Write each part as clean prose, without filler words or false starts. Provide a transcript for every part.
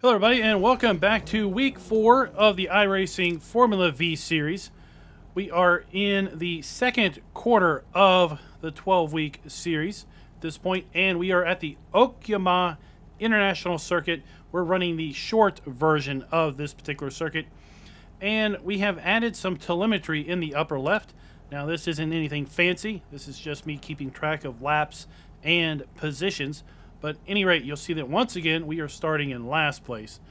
Hello everybody and welcome back to week 4 of the iRacing Formula Vee series. We are in the second quarter of the 12-week series at this point, and we are at the Okayma International circuit. We're running the short version of this particular circuit, and we have added some telemetry in the upper left. Now this isn't anything fancy, this is just me keeping track of laps and positions. But at any rate, you'll see that once again, we are starting in last place.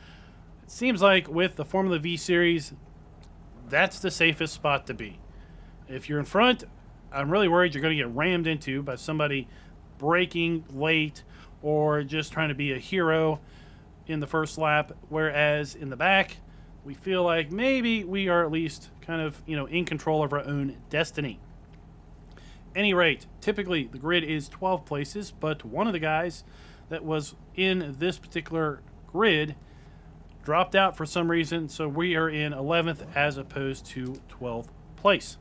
It seems like with the Formula Vee series, that's the safest spot to be. If you're in front, I'm really worried you're going to get rammed into by somebody braking late or just trying to be a hero in the first lap. Whereas in the back, we feel like maybe we are at least kind of, in control of our own destiny. Any rate, typically the grid is 12 places, but one of the guys that was in this particular grid dropped out for some reason, so we are in 11th as opposed to 12th place.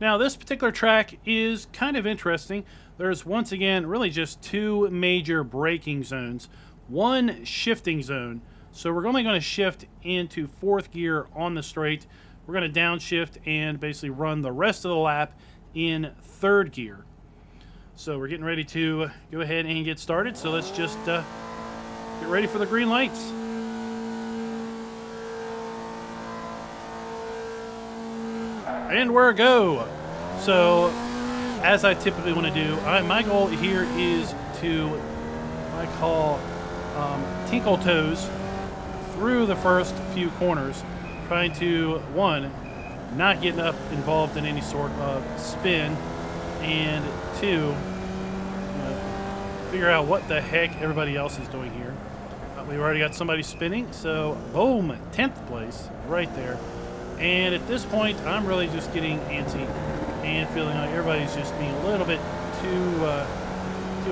Now, this particular track is kind of interesting. There's once again really just two major braking zones, one shifting zone. So we're only going to shift into fourth gear on the straight. We're going to downshift and basically run the rest of the lap in third gear. So we're getting ready to go ahead and get started. So let's just get ready for the green lights. And we're a go. So as I typically want to do, my goal here is to what I call tinkle toes through the first few corners, trying to, one, not getting up involved in any sort of spin, and two, figure out what the heck everybody else is doing here. We've already got somebody spinning, so boom, 10th place right there. And at this point, I'm really just getting antsy and feeling like everybody's just being a little bit too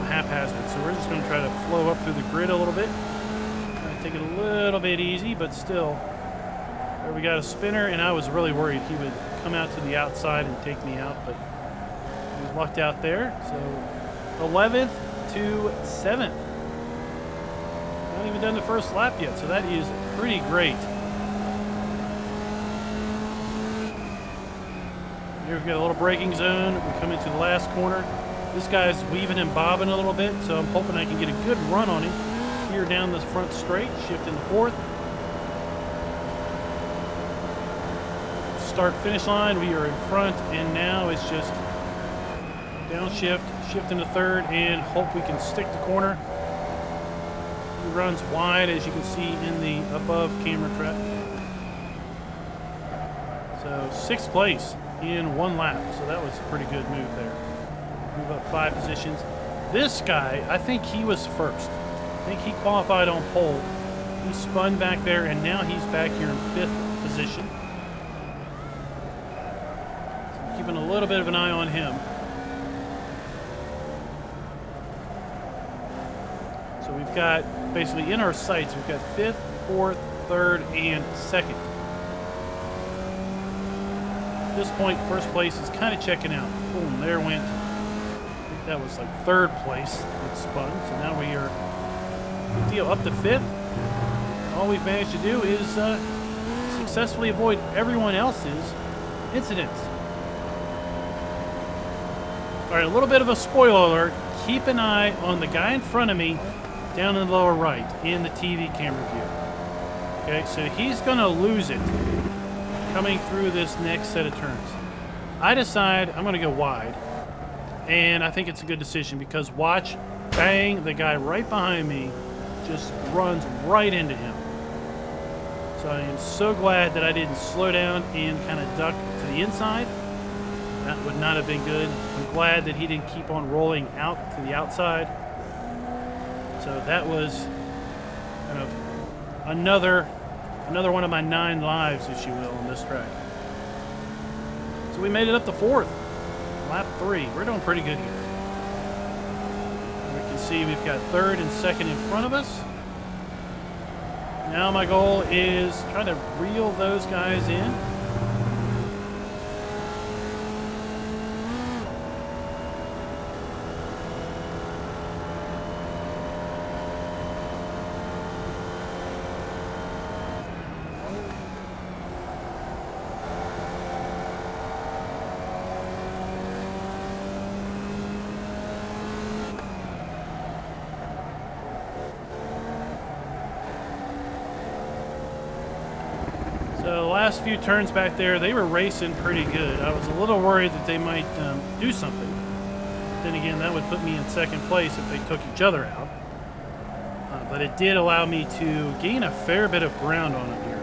haphazard. So we're just going to try to flow up through the grid a little bit. Take it a little bit easy, but still. There we got a spinner, and I was really worried he would come out to the outside and take me out, but we lucked out there. So 11th to 7th. Not even done the first lap yet, so that is pretty great. Here we've got a little braking zone. We come into the last corner. This guy's weaving and bobbing a little bit, so I'm hoping I can get a good run on him here down the front straight, shifting to fourth. Start finish line, we are in front, and now it's just downshift, shift into third, and hope we can stick the corner. He runs wide, as you can see in the above camera trap. So 6th place in one lap, so that was a pretty good move there. Move up 5 positions. This guy, I think he was first. I think he qualified on pole. He spun back there, and now he's back here in 5th position. Keeping a little bit of an eye on him. So we've got, basically in our sights, we've got 5th, 4th, 3rd, and 2nd. At this point, first place is kind of checking out. Boom, there went, I think that was like 3rd place that spun. So now we are, good deal, up to 5th. All we've managed to do is successfully avoid everyone else's incidents. All right, a little bit of a spoiler alert. Keep an eye on the guy in front of me down in the lower right in the TV camera view. Okay, so he's going to lose it coming through this next set of turns. I decide I'm going to go wide, and I think it's a good decision because watch, bang, the guy right behind me just runs right into him. So I am so glad that I didn't slow down and kind of duck to the inside. That would not have been good. I'm glad that he didn't keep on rolling out to the outside. So that was kind of another one of my 9 lives, if you will, on this track. So we made it up to 4th. Lap 3. We're doing pretty good here. We can see we've got 3rd and 2nd in front of us. Now my goal is try to reel those guys in. So the last few turns back there, they were racing pretty good. I was a little worried that they might do something. Then again, that would put me in second place if they took each other out. But it did allow me to gain a fair bit of ground on them here.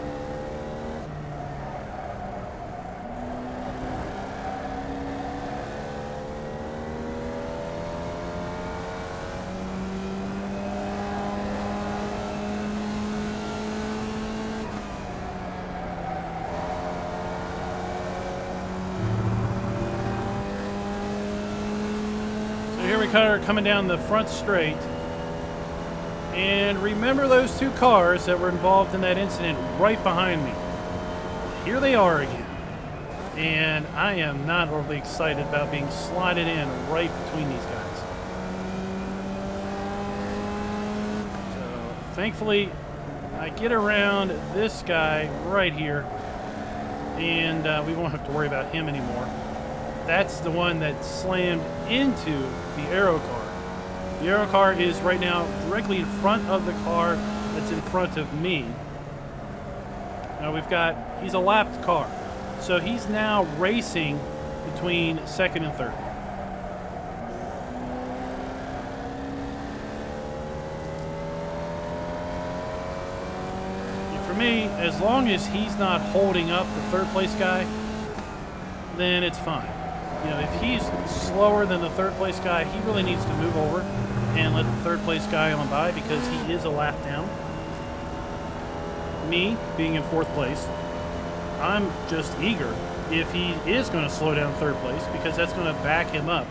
Here we are coming down the front straight. And remember those two cars that were involved in that incident right behind me. Here they are again. And I am not overly excited about being slotted in right between these guys. So thankfully, I get around this guy right here. And we won't have to worry about him anymore. That's the one that slammed into the Aero car. The Aero car is right now directly in front of the car that's in front of me. Now he's a lapped car. So he's now racing between second and third. And for me, as long as he's not holding up the third place guy, then it's fine. You know, if he's slower than the third place guy, he really needs to move over and let the third place guy on by because he is a lap down. Me, being in fourth place, I'm just eager if he is going to slow down third place because that's going to back him up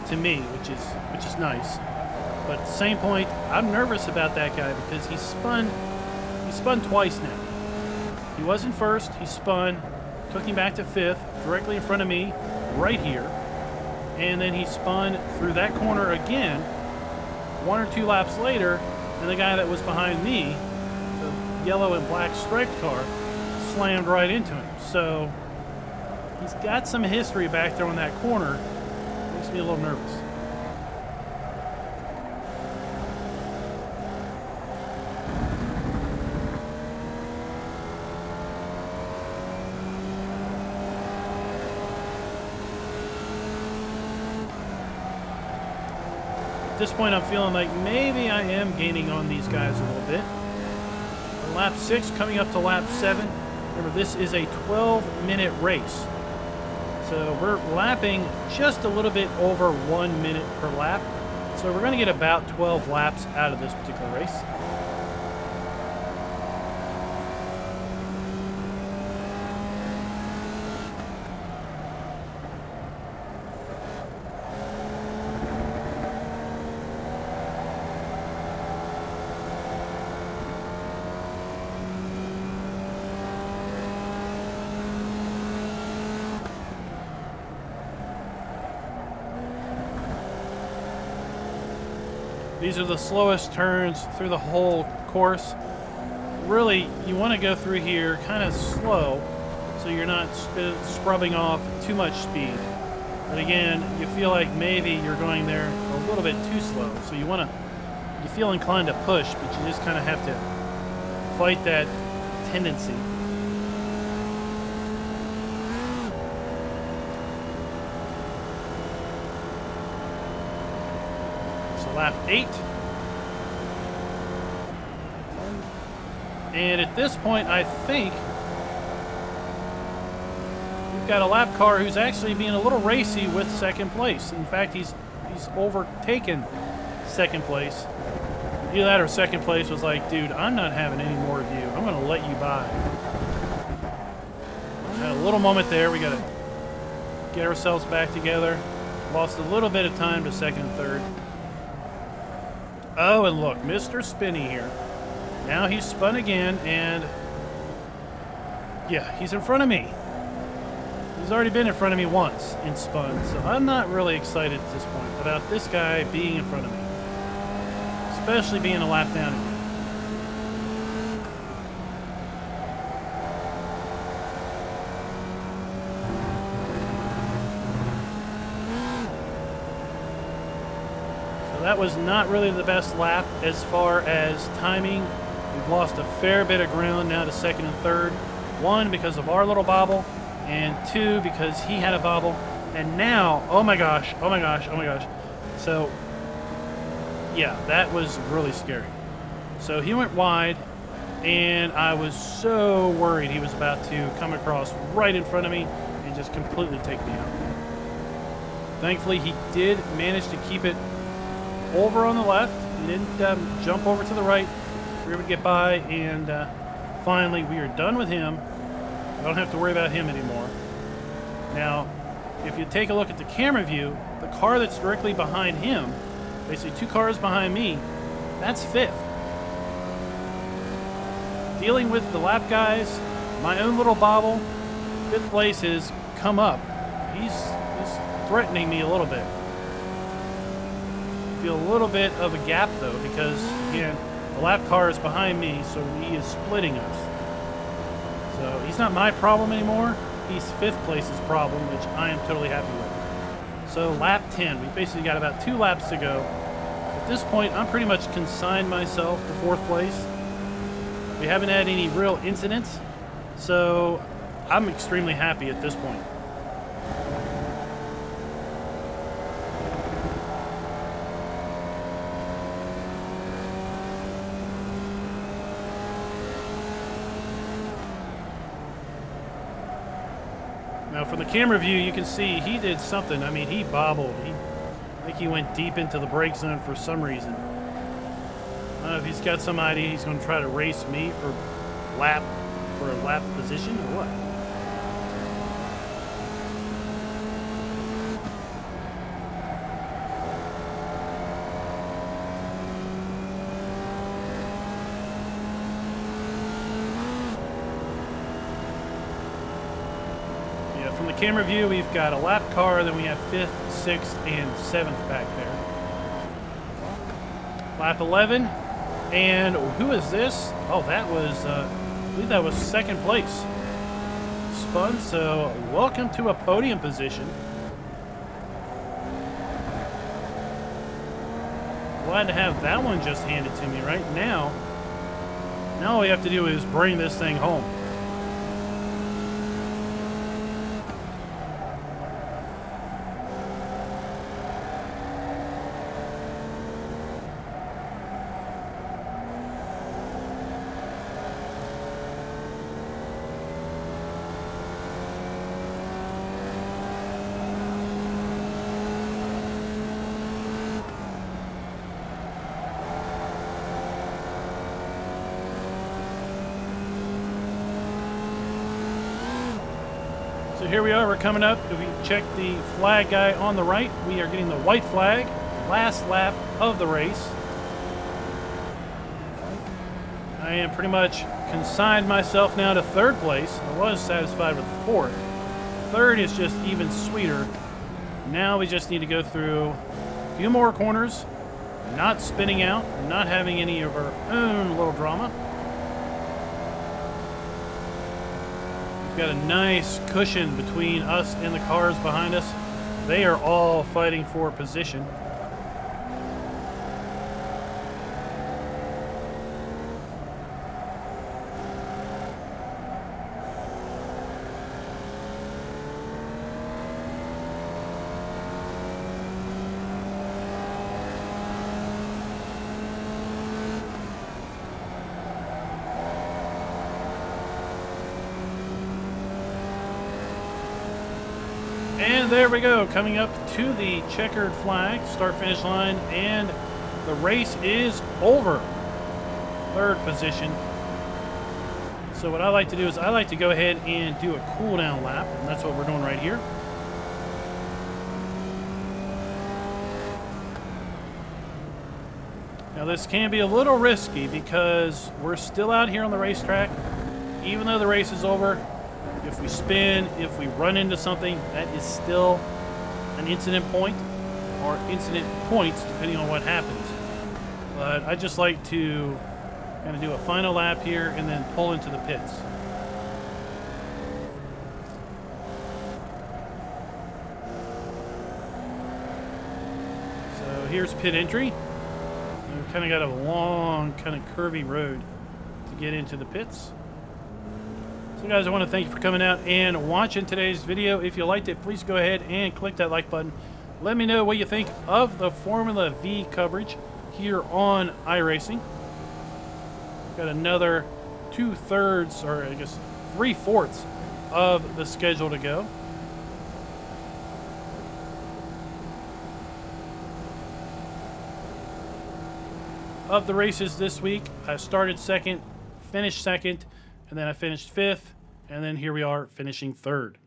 to me, which is nice. But at the same point, I'm nervous about that guy because he spun twice now. He was in first, he spun, took him back to fifth, directly in front of me, right here, and then he spun through that corner again 1 or 2 laps later, and the guy that was behind me, the yellow and black striped car, slammed right into him. So he's got some history back there on that corner. Makes me a little nervous. At this point, I'm feeling like maybe I am gaining on these guys a little bit. Lap 6 coming up to lap 7. Remember, this is a 12-minute race. So we're lapping just a little bit over 1 minute per lap. So we're going to get about 12 laps out of this particular race. These are the slowest turns through the whole course. Really, you want to go through here kind of slow so you're not scrubbing off too much speed. But again, you feel like maybe you're going there a little bit too slow. So you feel inclined to push, but you just kind of have to fight that tendency. Lap 8. And at this point, I think we've got a lap car who's actually being a little racy with second place. In fact, he's overtaken second place. Either that or second place was like, dude, I'm not having any more of you. I'm going to let you by. Had a little moment there. We got to get ourselves back together. Lost a little bit of time to second and third. Oh, and look, Mr. Spinny here. Now he's spun again, and yeah, he's in front of me. He's already been in front of me once and spun, so I'm not really excited at this point about this guy being in front of me, especially being a lap down again. That was not really the best lap as far as timing. We've lost a fair bit of ground now to second and third. One, because of our little bobble, and two, because he had a bobble. And now, oh my gosh, oh my gosh, oh my gosh. So, yeah, that was really scary. So he went wide, and I was so worried he was about to come across right in front of me and just completely take me out. Thankfully, he did manage to keep it over on the left. He didn't jump over to the right. We were able to get by, and finally, we are done with him. I don't have to worry about him anymore. Now, if you take a look at the camera view, the car that's directly behind him, basically 2 cars behind me, that's 5th. Dealing with the lap guys, my own little bobble, 5th place has come up. He's threatening me a little bit. I feel a little bit of a gap though, because again, the lap car is behind me, so he is splitting us. So he's not my problem anymore. He's 5th place's problem, which I am totally happy with. So lap 10, we've basically got about 2 laps to go. At this point, I'm pretty much consigned myself to 4th place. We haven't had any real incidents, so I'm extremely happy at this point. Now, from the camera view, you can see he did something. I mean, he bobbled. I think he went deep into the brake zone for some reason. I don't know if he's got some idea he's going to try to race me for a lap position or what. From the camera view, we've got a lap car, then we have 5th, 6th, and 7th back there. Lap 11, and who is this? Oh, that was, I believe that was 2nd place. Spun, so welcome to a podium position. Glad to have that one just handed to me right now. Now all we have to do is bring this thing home. So here we are, we're coming up. If we check the flag guy on the right, we are getting the white flag, last lap of the race. I am pretty much consigned myself now to 3rd place. I was satisfied with 4th. 3rd is just even sweeter. Now we just need to go through a few more corners, not spinning out, not having any of our own little drama. We've got a nice cushion between us and the cars behind us. They are all fighting for position. And there we go, coming up to the checkered flag, start-finish line, and the race is over. 3rd position. So what I like to do is I like to go ahead and do a cool-down lap, and that's what we're doing right here. Now this can be a little risky because we're still out here on the racetrack. Even though the race is over, if we spin, if we run into something, that is still an incident point or incident points depending on what happens. But I just like to kind of do a final lap here and then pull into the pits. So here's pit entry. We've kind of got a long, kind of curvy road to get into the pits. So guys, I want to thank you for coming out and watching today's video. If you liked it, please go ahead and click that like button. Let me know what you think of the Formula V coverage here on iRacing. Got another 2/3, or I guess 3/4 of the schedule to go. Of the races this week, I started second, finished second, and then I finished fifth, and then here we are finishing third.